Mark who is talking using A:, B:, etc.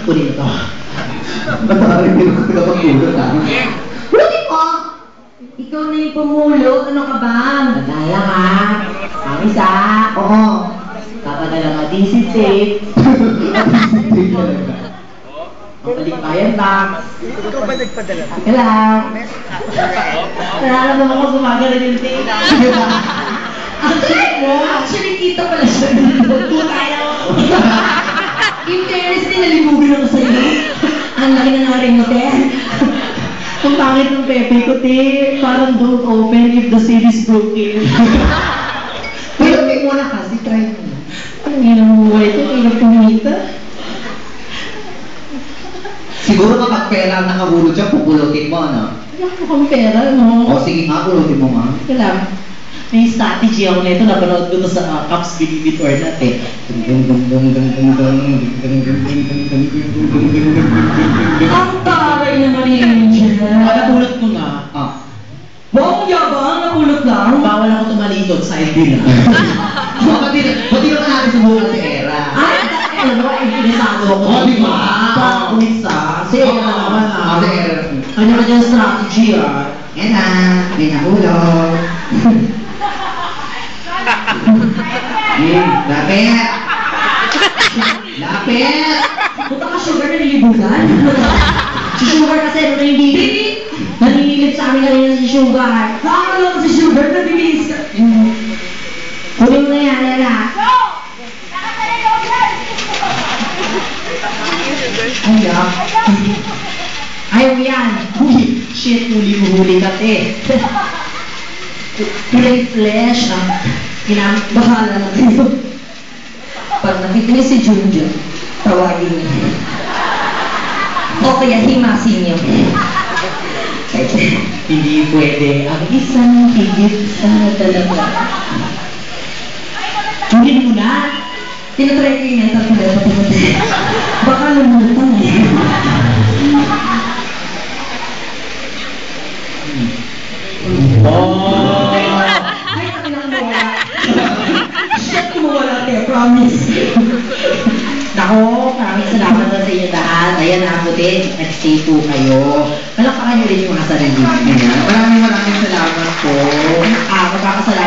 A: Kunin ito.
B: Matari, hindi ko kapag-ulot ha.
C: Ulitin mo! Ikaw na yung pumulo. Ano ka ba?
A: Nadala ka. Ang isa.
C: Oo.
A: Papadala ka DC tape. Papaligpayan tax.
D: Ikaw ba nagpadala?
A: Teka lang. Nararamdaman ko gumagana yung tape.
C: Actually, kita pala siya. In fairness, nilalibugin ako sa'yo. Ang laki na naring mo, te.
A: Ang pangit ng pepe ko, te. Parang don't open if the seal is broken.
C: Pero may muna kasi, try mo.
A: Ang ginang buhay ito, hirap kumita.
B: Siguro kapag pera ang nakabulot siya, pupulutin mo, ano?
A: Wala ko kang pera, no?
B: O sige nga, pulutin mo nga.
A: Teka lang. May strategy ako nito, napanood ko to sa Caps Believe It or Not eh.
C: Ang taray naman ni Angel.
A: Napulot ko nga.
B: Ah.
C: Wow, yabang, napulot lang.
A: Bawal ako tumalisod sa ID na.
B: Pati naman natin subukan si Era.
A: Ay, alam mo, interesado ako.
B: Oh, di ba?
A: Isa. Si Era naman ah.
B: Si Era.
A: Ano naman yung strategy ah?
B: Era, may nahulog. Lapit! Lapit!
C: Punta ka sugar na nilibugan.
A: Si Sugar kasi naninilit sa amin kanina si Sugar.
C: Saan lang si sugar na bibilis ka?
A: Kunin mo na yan, Era. Ay, ayaw mo yan. Uy, shit, huli ka, te.
C: Kulay flesh.
A: Bahala na kayo.
C: Pag nakita niyo si Junjun, tawagin niyo. O kaya himasin niyo.
A: Hindi pwede ang isang higit sa dalawa. Kunin mo na.
C: Tinatry ko yung mental ko dahil pati. Baka lumutang eh.
A: Oh!
C: Ay, kailangan mo wala. Shit, kumawala te, promise.
A: Nako, maraming salamat na sa inyo lahat. Ayan na, buti. Nag-stay po kayo. Malakaran nyo rin yung mga sarili.
B: Maraming salamat po.
A: Magkakasalamat